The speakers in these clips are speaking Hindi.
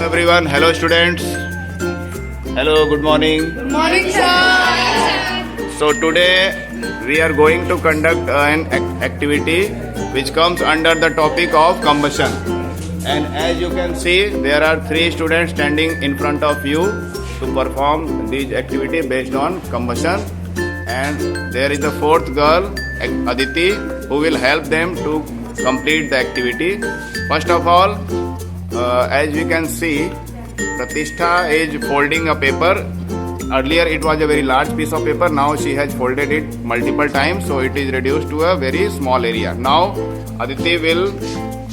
everyone. Hello students. Hello, good morning. Good morning, sir. So today we are going to conduct an activity which comes under the topic of combustion. And as you can see, there are 3 students standing in front of you to perform this activity based on combustion. And there is the 4th girl, Aditi, who will help them to complete the activity. First of all, as we can see, Pratishtha is folding a paper. Earlier it was a very large piece of paper. Now she has folded it multiple times, so it is reduced to a very small area. Now Aditi will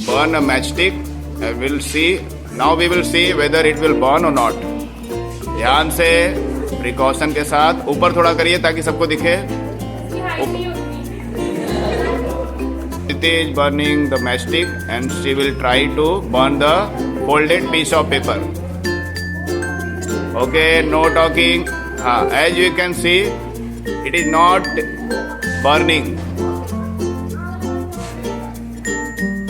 burn a matchstick. We'll see. Now we will see whether it will burn or not. ध्यान से प्रिकॉशन के साथ ऊपर थोड़ा करिए ताकि सबको दिखे. Aditi is burning the matchstick and she will try to burn the folded piece of paper. Okay, no talking. As you can see, it is not burning.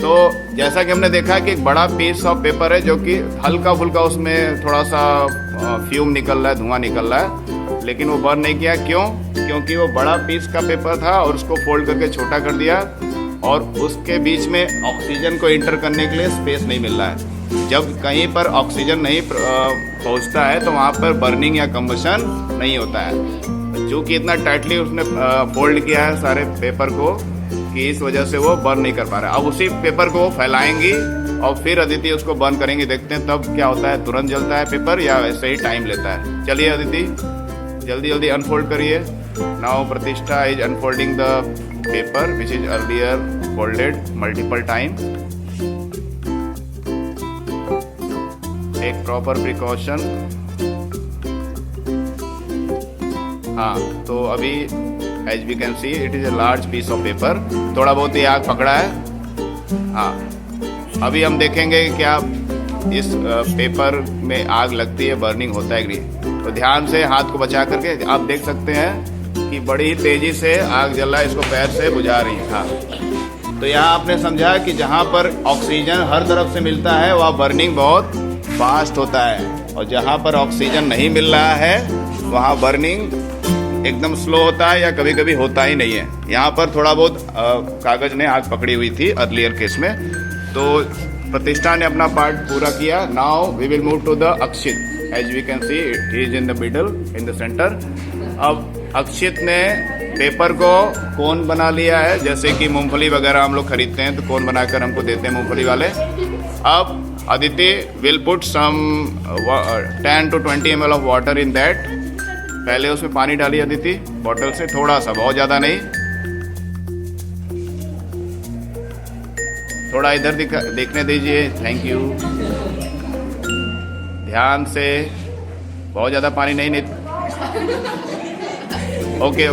तो जैसा कि हमने देखा कि एक बड़ा पीस ऑफ पेपर है जो कि हल्का फुल्का उसमें थोड़ा सा फ्यूम निकल रहा है, धुआं निकल रहा है, लेकिन वो बर्न नहीं किया. क्यों? क्योंकि वो बड़ा पीस का पेपर था और उसको फोल्ड करके छोटा कर दिया और उसके बीच में ऑक्सीजन को इंटर करने के लिए स्पेस नहीं मिल रहा है. जब कहीं पर ऑक्सीजन नहीं पहुंचता है तो वहाँ पर बर्निंग या कंबशन नहीं होता है. चूँकि इतना टाइटली उसने फोल्ड किया है सारे पेपर को कि इस वजह से वो बर्न नहीं कर पा रहा है. अब उसी पेपर को फैलाएंगी और फिर अदिति उसको बर्न करेंगी. देखते हैं तब क्या होता है, तुरंत जलता है पेपर या वैसे ही टाइम लेता है. चलिए अदिति जल्दी जल्दी अनफोल्ड करिए. Now Pratishtha is unfolding the paper which is earlier folded multiple time. Take proper precaution. तो अभी as we can see it is a large piece of paper. थोड़ा बहुत ही आग पकड़ा है. अभी हम देखेंगे क्या इस पेपर में आग लगती है, बर्निंग होता है कि नहीं. तो ध्यान से हाथ को बचा करके आप देख सकते हैं कि बड़ी ही तेजी से आग जल रहा है. इसको पैर से बुझा रही है. तो यहाँ आपने समझा कि जहाँ पर ऑक्सीजन हर तरफ से मिलता है वहाँ बर्निंग बहुत फास्ट होता है, और जहाँ पर ऑक्सीजन नहीं मिल रहा है वहाँ बर्निंग एकदम स्लो होता है या कभी कभी होता ही नहीं है. यहाँ पर थोड़ा बहुत कागज ने आग पकड़ी हुई थी अर्लियर केस में. तो प्रतिष्ठा ने अपना पार्ट पूरा किया. Now we will move to the Akshit. As we can see he is in the middle in the centre. अब अक्षित ने पेपर को कोन बना लिया है. जैसे कि मूंगफली वगैरह हम लोग खरीदते हैं तो कोन बनाकर हमको देते हैं मूंगफली वाले. अब Aditi will put some 10 to 20 ml of water in that. पहले उसमें पानी डालिए अदिति बॉटल से, थोड़ा सा, बहुत ज़्यादा नहीं. थोड़ा इधर देखने दीजिए. Thank you. ध्यान से. बहुत ज़्यादा पानी नहीं. ओके.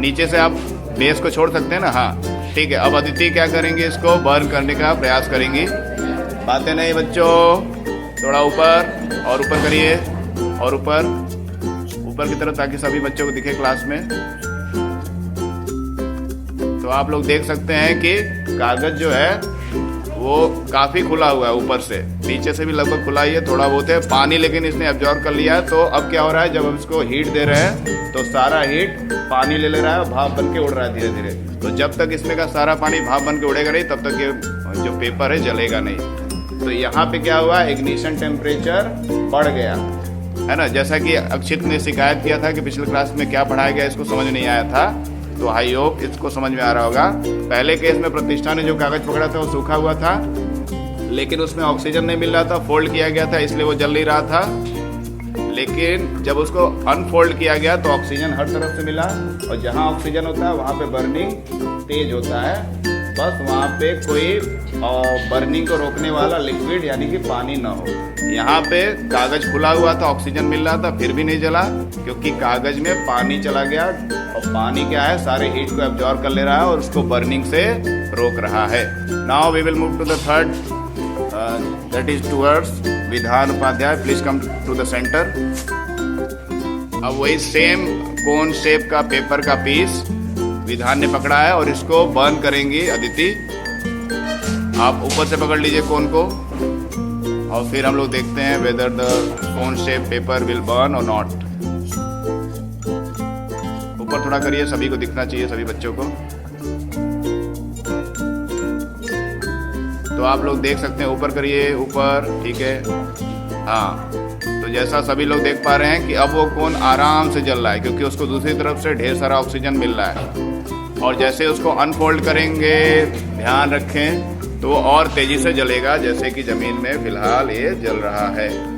नीचे से आप बेस को छोड़ सकते हैं ना. ठीक है. अब अदिति क्या करेंगे, इसको बर्न करने का प्रयास करेंगी. बातें नहीं बच्चों. थोड़ा ऊपर और ऊपर करिए और ऊपर की तरफ ताकि सभी बच्चों को दिखे क्लास में. तो आप लोग देख सकते हैं कि कागज जो है वो काफी खुला हुआ है ऊपर से. नीचे से भी लगभग खुला ही है, थोड़ा बहुत है. पानी लेकिन इसने एब्जॉर्ब कर लिया है. तो अब क्या हो रहा है, जब हम इसको हीट दे रहे हैं तो सारा हीट पानी ले रहा है, भाप बन के उड़ रहा है धीरे धीरे. तो जब तक इसमें का सारा पानी भाप बन के उड़ेगा नहीं तब तक ये जो पेपर है जलेगा नहीं. तो यहाँ पे क्या हुआ, इग्निशन टेम्परेचर बढ़ गया है ना. जैसा कि अक्षित ने शिकायत किया था कि पिछले क्लास में क्या पढ़ाया गया इसको समझ नहीं आया था. तो आई होप इसको समझ में आ रहा होगा. पहले केस में प्रतिष्ठा ने जो कागज पकड़ा था वो सूखा हुआ था, लेकिन उसमें ऑक्सीजन नहीं मिल रहा था. फोल्ड किया गया था इसलिए वो जल नहीं रहा था. लेकिन जब उसको अनफोल्ड किया गया तो ऑक्सीजन हर तरफ से मिला, और जहाँ ऑक्सीजन होता है वहाँ पे बर्निंग तेज होता है. बस वहाँ पे कोई बर्निंग को रोकने वाला लिक्विड यानी कि पानी ना हो. यहाँ पे कागज खुला हुआ था, ऑक्सीजन मिल रहा था, फिर भी नहीं जला क्योंकि कागज में पानी चला गया. और पानी क्या है, सारे हीट को एब्जॉर्ब कर ले रहा है और उसको बर्निंग से रोक रहा है. Now we will move to the third, that is towards Vidhan Upadhyay. Please come to the centre. अब वही सेम कोन शेप का पेपर का पीस विधान ने पकड़ा है और इसको बर्न करेंगी अदिति. आप ऊपर से पकड़ लीजिए कोन को. और फिर हम लोग देखते हैं whether the cone shape paper will burn और नॉट। ऊपर थोड़ा करिए, सभी को दिखना चाहिए, सभी बच्चों को। तो आप लोग देख सकते हैं, ऊपर करिए, ऊपर, ठीक है। हाँ, तो जैसा सभी लोग देख पा रहे हैं कि अब वो कोन आराम से जल रहा है, क्योंकि उसको दूसरी तरफ से ढेर सारा ऑक्सीजन मिल रहा है। और जैसे उसको अनफोल्ड करेंगे, ध्यान रखें, तो वो और तेजी से जलेगा, जैसे कि जमीन में फिलहाल ये जल रहा है।